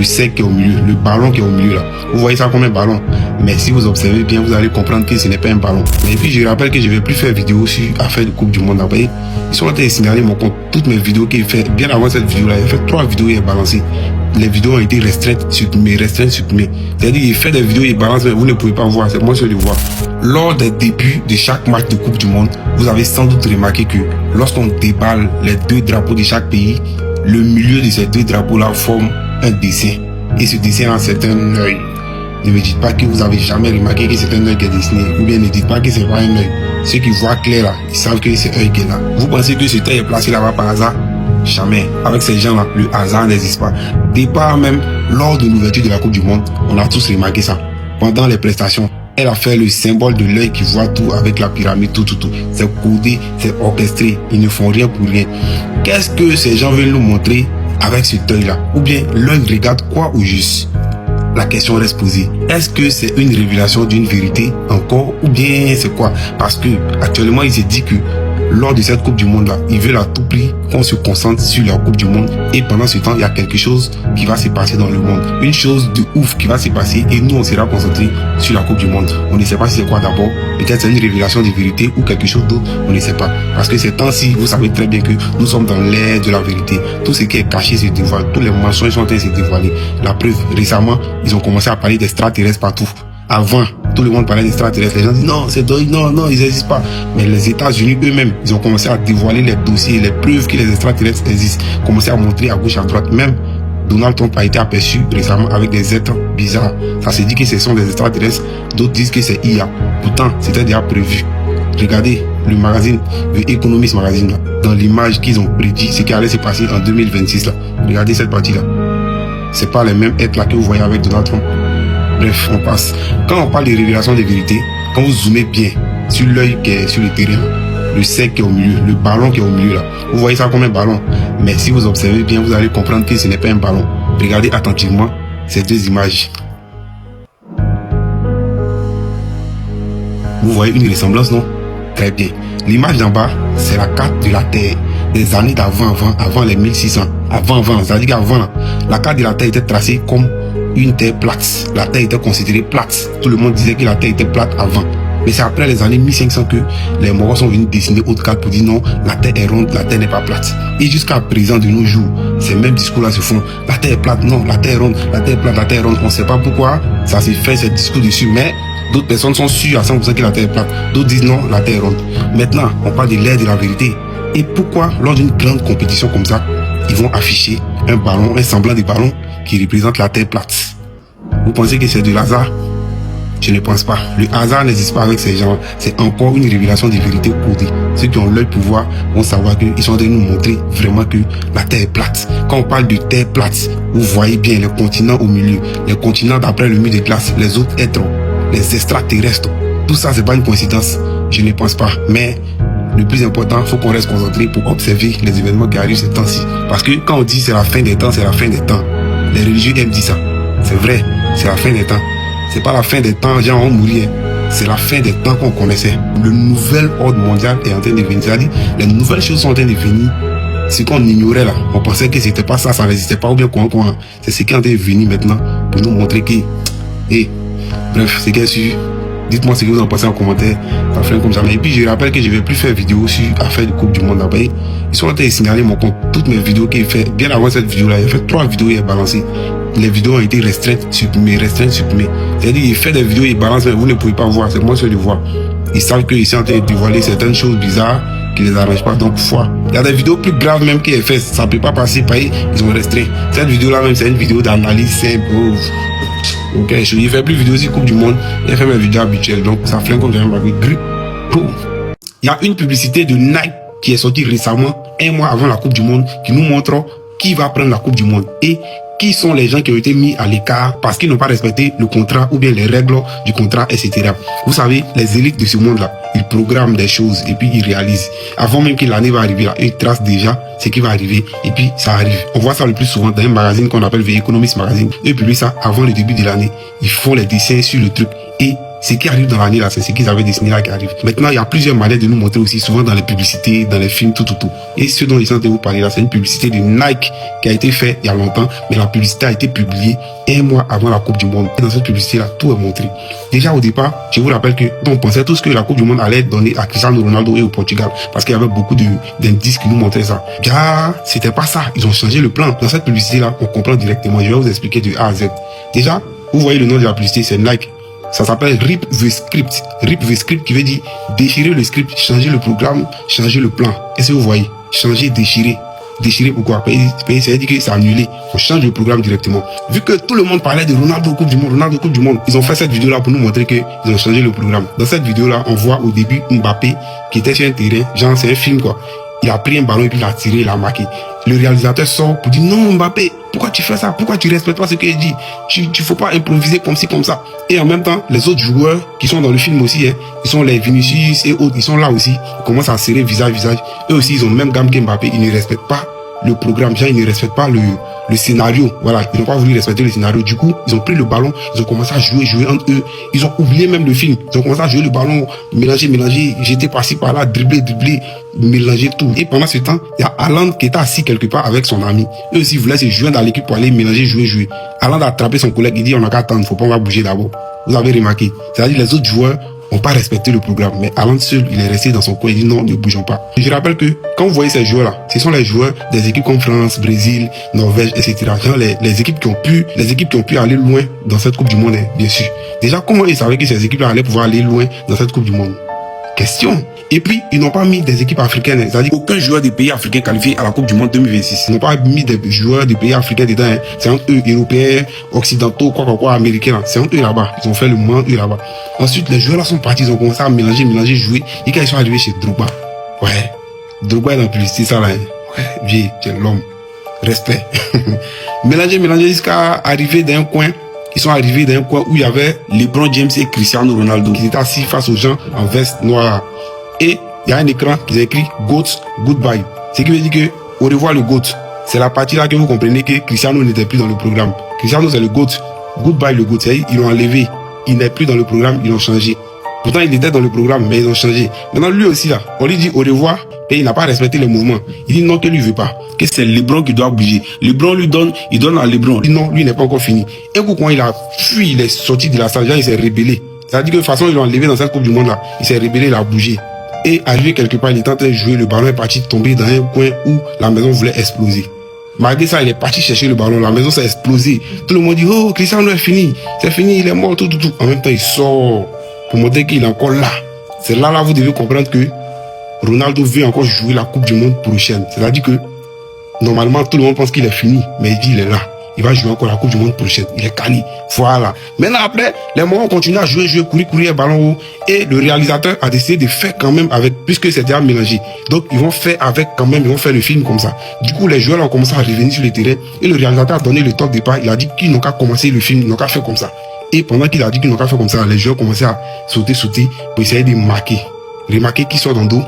le cercle qui est au milieu, le ballon qui est au milieu là. Vous voyez ça comme un ballon. Mais si vous observez bien, vous allez comprendre que ce n'est pas un ballon. Et puis je rappelle que je ne vais plus faire vidéo sur affaire de Coupe du Monde. Vous voyez, ils sont en train de signaler mon compte. Toutes mes vidéos qu'il fait, bien avant cette vidéo là, il a fait 3 vidéos et il a balancé. Les vidéos ont été restreintes, supprimées. C'est-à-dire, il fait des vidéos, il balance, mais vous ne pouvez pas voir, c'est moi seul de voir. Lors des débuts de chaque match de Coupe du Monde, vous avez sans doute remarqué que lorsqu'on déballe les 2 drapeaux de chaque pays, le milieu de ces 2 drapeaux-là forme un dessin. Et ce dessin a un certain œil. Ne me dites pas que vous avez jamais remarqué que c'est un œil qui est dessiné, ou bien ne dites pas que c'est pas un œil. Ceux qui voient clair là, ils savent que c'est un œil qui est là. Vous pensez que cet œil est placé là-bas par hasard? Jamais. Avec ces gens-là, le hasard n'existe pas. Départ même, lors de l'ouverture de la Coupe du Monde, on a tous remarqué ça. Pendant les prestations, elle a fait le symbole de l'œil qui voit tout avec la pyramide, tout. C'est codé, c'est orchestré. Ils ne font rien pour rien. Qu'est-ce que ces gens veulent nous montrer avec cet œil-là? Ou bien l'œil regarde quoi au juste? La question reste posée. Est-ce que c'est une révélation d'une vérité encore ou bien c'est quoi? Parce que actuellement il s'est dit que lors de cette Coupe du Monde là, ils veulent à tout prix qu'on se concentre sur la Coupe du Monde et pendant ce temps il y a quelque chose qui va se passer dans le monde. Une chose de ouf qui va se passer et nous on sera concentrés sur la Coupe du Monde. On ne sait pas si c'est quoi d'abord. Peut-être c'est une révélation de vérité ou quelque chose d'autre. On ne sait pas. Parce que ces temps-ci, vous savez très bien que nous sommes dans l'ère de la vérité. Tout ce qui est caché se dévoile. Tous les mensonges sont en train de se dévoiler. La preuve, récemment, ils ont commencé à parler d'extraterrestres partout. Avant, tout le monde parlait d'extraterrestres. Les gens disent non, c'est non, ils n'existent pas. Mais les États-Unis eux-mêmes, ils ont commencé à dévoiler les dossiers, les preuves que les extraterrestres existent. Commencé à montrer à gauche, à droite. Même Donald Trump a été aperçu récemment avec des êtres bizarres. Ça se dit que ce sont des extraterrestres. D'autres disent que c'est IA. Pourtant, c'était déjà prévu. Regardez le magazine, le Economist Magazine, là, dans l'image qu'ils ont prédit, ce qui allait se passer en 2026. Là. Regardez cette partie-là. C'est pas les mêmes êtres là que vous voyez avec Donald Trump. Bref, on passe. Quand on parle de révélation des vérités, quand vous zoomez bien sur l'œil qui est sur le terrain, le cercle qui est au milieu, le ballon qui est au milieu là, vous voyez ça comme un ballon. Mais si vous observez bien, vous allez comprendre que ce n'est pas un ballon. Regardez attentivement ces 2 images. Vous voyez une ressemblance, non? Très bien. L'image d'en bas, c'est la carte de la Terre des années avant les 1600. Avant, c'est-à-dire qu'avant, la carte de la Terre était tracée comme une terre plate. La terre était considérée plate. Tout le monde disait que la terre était plate avant. Mais c'est après les années 1500 que les Maoris sont venus dessiner autre carte pour dire non, la terre est ronde, la terre n'est pas plate. Et jusqu'à présent, de nos jours, ces mêmes discours-là se font. La terre est plate, non, la terre est ronde, la terre est plate, la terre est ronde. On ne sait pas pourquoi ça s'est fait, ces discours dessus. Mais d'autres personnes sont sûres à 100% que la terre est plate. D'autres disent non, la terre est ronde. Maintenant, on parle de l'ère de la vérité. Et pourquoi, lors d'une grande compétition comme ça, ils vont afficher un ballon, un semblant de ballon qui représente la terre plate? Vous pensez que c'est de hasard? Je ne pense pas. Le hasard n'existe pas avec ces gens. C'est encore une révélation de vérité codée. Ceux qui ont l'œil pour voir vont savoir qu'ils sont en train de nous montrer vraiment que la terre est plate. Quand on parle de terre plate, vous voyez bien les continents au milieu. Les continents d'après le mur de glace, les autres êtres, les extraterrestres. Tout ça, c'est pas une coïncidence. Je ne pense pas. Mais le plus important, il faut qu'on reste concentré pour observer les événements qui arrivent ces temps-ci. Parce que quand on dit c'est la fin des temps, c'est la fin des temps. Les religieux aiment dire ça. C'est vrai, c'est la fin des temps. C'est pas la fin des temps, gens vont mourir. C'est la fin des temps qu'on connaissait. Le nouvel ordre mondial est en train de venir. C'est-à-dire, les nouvelles choses sont en train de venir. Ce qu'on ignorait là, on pensait que c'était pas ça, ça n'existait pas, ou bien quoi. C'est ce qui est en train de venir maintenant pour nous montrer que. Bref, c'est qu'est sûr. Dites-moi ce que vous en pensez en commentaire. Ça fait comme ça. Et puis je rappelle que je ne vais plus faire vidéo sur affaire de Coupe du Monde là-bas. Ils sont en train de signaler mon compte. Toutes mes vidéos qu'il fait, bien avant cette vidéo-là, il a fait 3 vidéos et il a balancé. Les vidéos ont été restreintes, supprimées. C'est-à-dire, il fait des vidéos, il balance, mais vous ne pouvez pas voir. C'est moi seul de voir. Ils savent qu'ils sont en train de dévoiler certaines choses bizarres qui les arrangent pas. Donc, foi. Il y a des vidéos plus graves même qu'il a fait. Ça ne peut pas passer par ils ont restreint. Cette vidéo-là même, c'est une vidéo d'analyse simple. Ok, je ne fais plus de vidéos sur Coupe du Monde. Il fait mes vidéos habituelles. Donc, ça fait comme j'aime avec grip. Il y a une publicité de Nike qui est sortie récemment, 1 mois avant la Coupe du Monde, qui nous montre qui va prendre la Coupe du Monde et qui sont les gens qui ont été mis à l'écart parce qu'ils n'ont pas respecté le contrat ou bien les règles du contrat, etc. Vous savez, les élites de ce monde-là, ils programment des choses et puis ils réalisent. Avant même que l'année va arriver, là, ils tracent déjà ce qui va arriver et puis ça arrive. On voit ça le plus souvent dans un magazine qu'on appelle The Economist Magazine. Ils publient ça avant le début de l'année. Ils font les dessins sur le truc et Ce qui arrive dans l'année là, c'est ce qu'ils avaient dessiné là qui arrive. Maintenant, il y a plusieurs manières de nous montrer aussi, souvent dans les publicités, dans les films, tout. Et ce dont ils sont de vous parler là, c'est une publicité de Nike qui a été faite il y a longtemps, mais la publicité a été publiée 1 mois avant la Coupe du Monde. Et dans cette publicité là, tout est montré. Déjà au départ, je vous rappelle que on pensait tous que la Coupe du Monde allait être donnée à Cristiano Ronaldo et au Portugal, parce qu'il y avait beaucoup d'indices qui nous montraient ça. Déjà, c'était pas ça. Ils ont changé le plan. Dans cette publicité là, on comprend directement. Je vais vous expliquer de A à Z. Déjà, vous voyez le nom de la publicité, c'est Nike. Ça s'appelle Rip the Script. Rip the Script qui veut dire déchirer le script, changer le programme, changer le plan. Est-ce que vous voyez? Changer, déchirer. Déchirer pourquoi? Ça veut dire que c'est annulé. On change le programme directement. Vu que tout le monde parlait de Ronaldo Coupe du Monde, Ronaldo Coupe du Monde, ils ont fait cette vidéo là pour nous montrer qu'ils ont changé le programme. Dans cette vidéo là, on voit au début Mbappé qui était sur un terrain, genre c'est un film quoi. Il a pris un ballon et puis il a tiré, il a marqué. Le réalisateur sort pour dire non Mbappé, pourquoi tu fais ça? Pourquoi tu respectes pas ce qu'il dit? Tu faut pas improviser comme ci, comme ça. Et en même temps, les autres joueurs qui sont dans le film aussi, hein, ils sont les Vinicius et autres, ils sont là aussi. Ils commencent à serrer visage. Eux aussi, ils ont le même gamme qu'Mbappé. Ils ne respectent pas le programme, genre, ils ne respectent pas le scénario. Voilà, ils n'ont pas voulu respecter le scénario. Du coup, ils ont pris le ballon, ils ont commencé à jouer entre eux. Ils ont oublié même le film. Ils ont commencé à jouer le ballon, mélanger, jeter par-ci, par-là, dribbler, mélanger tout. Et pendant ce temps, il y a Haaland qui était assis quelque part avec son ami. Eux aussi voulaient se joindre dans l'équipe pour aller mélanger, jouer. Haaland a attrapé son collègue, il dit on n'a qu'à attendre, faut pas, on va bouger d'abord. Vous avez remarqué. C'est-à-dire les autres joueurs n'ont pas respecté le programme. Mais Haaland seul, il est resté dans son coin, il dit non, ne bougeons pas. Je rappelle que quand vous voyez ces joueurs-là, ce sont les joueurs des équipes comme France, Brésil, Norvège, etc. Genre les équipes qui ont pu aller loin dans cette Coupe du Monde, hein, bien sûr. Déjà, comment ils savaient que ces équipes-là allaient pouvoir aller loin dans cette Coupe du Monde? Question. Et puis, ils n'ont pas mis des équipes africaines. C'est-à-dire aucun joueur des pays africains qualifié à la Coupe du Monde 2026. Ils n'ont pas mis des joueurs des pays africains dedans. Hein. C'est entre eux, européens, occidentaux, quoi, américains. C'est entre eux là-bas. Ils ont fait le monde eux là-bas. Ensuite, les joueurs là sont partis. Ils ont commencé à mélanger, jouer. Et quand ils sont arrivés chez Drogba, ouais, Drogba est dans la publicité, ça là. Hein. Ouais, vieux, c'est l'homme. Respect. mélanger jusqu'à arriver dans un coin. Ils sont arrivés dans un coin où il y avait LeBron James et Cristiano Ronaldo qui étaient assis face aux gens en veste noire. Et il y a un écran qui est écrit GOAT, Goodbye. Ce qui veut dire que au revoir le GOAT. C'est la partie là que vous comprenez que Cristiano n'était plus dans le programme. Cristiano c'est le GOAT. Goodbye le GOAT. C'est-à-dire ils l'ont enlevé. Il n'est plus dans le programme, ils l'ont changé. Pourtant il était dans le programme, mais ils ont changé. Maintenant lui aussi là, on lui dit au revoir et il n'a pas respecté les mouvements. Il dit non que lui veut pas. Que c'est LeBron qui doit bouger. LeBron lui donne, il donne à LeBron. Il dit non, lui n'est pas encore fini. Un coup quand il a fui, il est sorti de la salle, il s'est rébellé. C'est-à-dire que de toute façon ils l'ont enlevé dans cette Coupe du Monde là. Il s'est rébellé, il a bougé. Et arrivé quelque part, il était en train de jouer, le ballon est parti tomber dans un coin où la maison voulait exploser. Malgré ça, il est parti chercher le ballon, la maison s'est explosée. Tout le monde dit, oh, Cristiano est fini, c'est fini, il est mort, tout. En même temps, il sort pour montrer qu'il est encore là. C'est là, vous devez comprendre que Ronaldo veut encore jouer la Coupe du Monde prochaine. C'est-à-dire que, normalement, tout le monde pense qu'il est fini, mais il dit, il est là. Il va jouer encore la Coupe du Monde prochaine. Il est quali. Voilà. Maintenant, après, les moments continuent à jouer, courir, ballon haut. Et le réalisateur a décidé de faire quand même avec, puisque c'est déjà mélangé. Donc, ils vont faire avec quand même, ils vont faire le film comme ça. Du coup, les joueurs ont commencé à revenir sur le terrain. Et le réalisateur a donné le top départ. Il a dit qu'ils n'ont qu'à commencer le film, ils n'ont qu'à faire comme ça. Et pendant qu'il a dit qu'ils n'ont qu'à faire comme ça, les joueurs commençaient à sauter pour essayer de marquer. Remarquer qui sort dans le dos.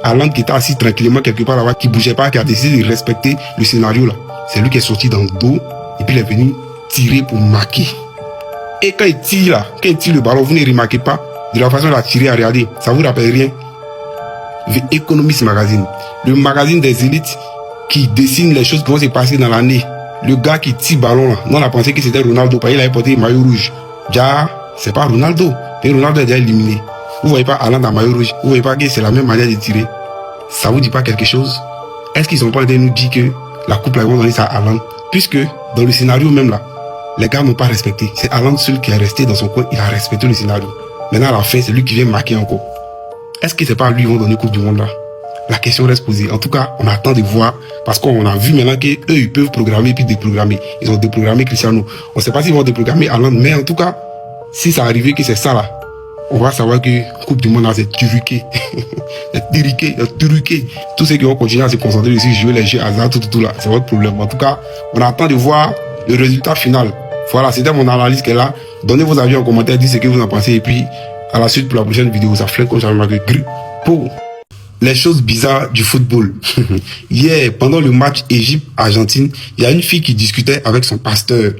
Haaland qui était assis tranquillement quelque part là-bas, qui bougeait pas, qui a décidé de respecter le scénario là. C'est lui qui est sorti dans le dos. Et puis il est venu tirer pour marquer. Et quand il tire le ballon, vous ne remarquez pas de la façon dont il a tiré à regarder. Ça vous rappelle rien? The Economist Magazine. Le magazine des élites qui dessine les choses qui vont se passer dans l'année. Le gars qui tire le ballon là, nous on a pensé que c'était Ronaldo, parce qu'il avait porté le maillot rouge. Déjà, c'est pas Ronaldo. Et Ronaldo est déjà éliminé. Vous voyez pas Haaland en maillot rouge. Vous voyez pas que c'est la même manière de tirer. Ça vous dit pas quelque chose? Est-ce qu'ils sont pas en train de nous dire que la coupe là, ils vont donner ça à Haaland? Puisque dans le scénario même là, les gars n'ont pas respecté. C'est Haaland seul qui est resté dans son coin, il a respecté le scénario. Maintenant à la fin, c'est lui qui vient marquer encore. Est-ce que c'est pas lui qui vont donner Coupe du Monde là? La question reste posée. En tout cas, on attend de voir, parce qu'on a vu maintenant qu'eux, ils peuvent programmer puis déprogrammer. Ils ont déprogrammé Cristiano. On ne sait pas s'ils vont déprogrammer Haaland, mais en tout cas, si ça arrive que c'est ça là, on va savoir que Coupe du Monde là, c'est truqué. C'est truqué. Tous ceux qui vont continuer à se concentrer dessus, jouer les jeux hasard, tout là, c'est votre problème. En tout cas, on attend de voir le résultat final. Voilà, c'était mon analyse qui est là. Donnez vos avis en commentaire, dites ce que vous en pensez, et puis à la suite pour la prochaine vidéo, ça fait comme ça, pour les choses bizarres du football. Hier, pendant le match Égypte-Argentine, il y a une fille qui discutait avec son pasteur.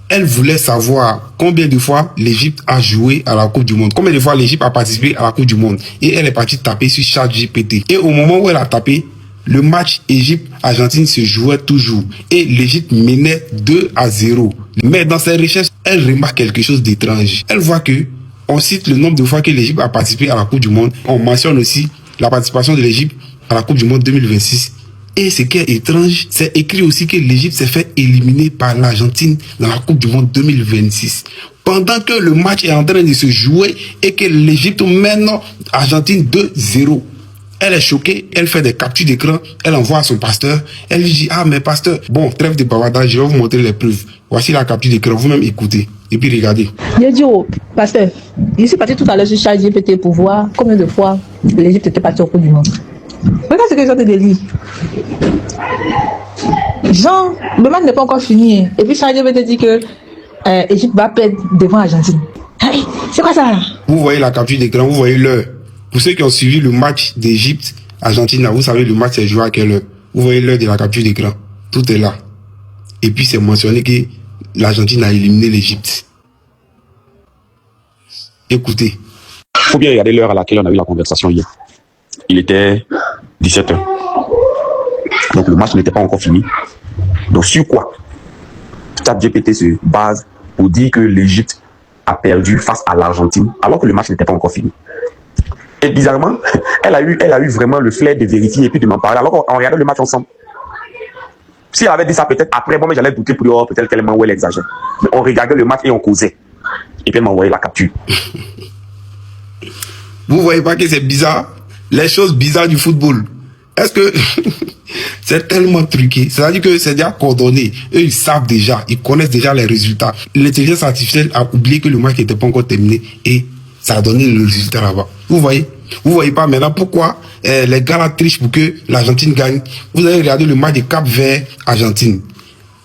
Elle voulait savoir combien de fois l'Égypte a joué à la Coupe du Monde. Combien de fois l'Égypte a participé à la Coupe du Monde. Et elle est partie taper sur ChatGPT. Et au moment où elle a tapé, le match Égypte-Argentine se jouait toujours. Et l'Égypte menait 2-0. Mais dans ses recherches, elle remarque quelque chose d'étrange. Elle voit que on cite le nombre de fois que l'Égypte a participé à la Coupe du Monde. On mentionne aussi la participation de l'Égypte à la Coupe du Monde 2026. Et ce qui est étrange, c'est écrit aussi que l'Égypte s'est fait éliminer par l'Argentine dans la Coupe du Monde 2026. Pendant que le match est en train de se jouer et que l'Égypte mène Argentine 2-0. Elle est choquée, elle fait des captures d'écran, elle envoie à son pasteur, elle lui dit, ah mais pasteur, bon, trêve de bavardage, je vais vous montrer les preuves. Voici la capture d'écran, vous-même écoutez. Et puis regardez. Il a dit au pasteur, je suis parti tout à l'heure sur ChatGPT pour voir combien de fois l'Égypte était partie au Coupe du Monde. Regarde ce que Jean te dit. Jean, le match n'est pas encore fini. Et puis ChatGPT dit que l'Égypte va perdre devant l'Argentine. Hey, c'est quoi ça là? Vous voyez la capture d'écran, vous voyez l'heure. Pour ceux qui ont suivi le match d'Égypte-Argentine, vous savez le match s'est joué à quelle heure. Vous voyez l'heure de la capture d'écran. Tout est là. Et puis c'est mentionné que l'Argentine a éliminé l'Égypte. Écoutez. Il faut bien regarder l'heure à laquelle on a eu la conversation hier. Il était 17h. Donc le match n'était pas encore fini. Donc sur quoi ChatGPT se base pour dire que l'Égypte a perdu face à l'Argentine alors que le match n'était pas encore fini. Et bizarrement, elle a eu vraiment le flair de vérifier et puis de m'en parler alors qu'on regardait le match ensemble. Si elle avait dit ça peut-être après, bon, mais j'allais douter pour dire peut-être tellement où elle exagère. Mais on regardait le match et on causait. Et puis elle m'a envoyé la capture. Vous voyez pas que c'est bizarre? Les choses bizarres du football. Est-ce que c'est tellement truqué? C'est-à-dire que c'est déjà coordonné. Eux, ils savent déjà, ils connaissent déjà les résultats. L'intelligence artificielle a oublié que le match n'était pas encore terminé et ça a donné le résultat là-bas. Vous voyez pas maintenant pourquoi les gars là trichent pour que l'Argentine gagne. Vous avez regardé le match de Cap-Vert-Argentine.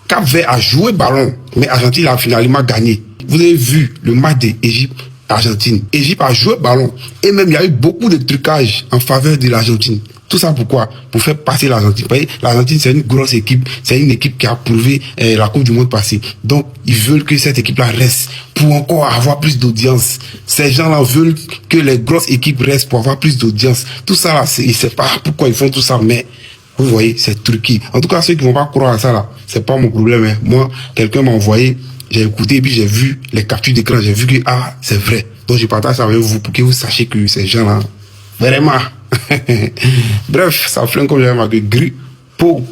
Cap-Vert a joué ballon, mais Argentine a finalement gagné. Vous avez vu le match d'Égypte-Argentine. Égypte a joué ballon. Et même il y a eu beaucoup de trucages en faveur de l'Argentine. Tout ça pourquoi? Pour faire passer l'Argentine. L'Argentine, c'est une grosse équipe. C'est une équipe qui a prouvé la Coupe du Monde passée. Donc, ils veulent que cette équipe-là reste pour encore avoir plus d'audience. Ces gens-là veulent que les grosses équipes restent pour avoir plus d'audience. Tout ça, là, ils ne savent pas pourquoi ils font tout ça, mais vous voyez, c'est truqué. En tout cas, ceux qui ne vont pas croire à ça, là, c'est pas mon problème. Hein. Moi, quelqu'un m'a envoyé, j'ai écouté, et puis j'ai vu les captures d'écran, j'ai vu que, ah, c'est vrai. Donc, je partage ça avec vous pour que vous sachiez que ces gens-là, vraiment, bref, ça flingue comme j'avais marqué gris, peau.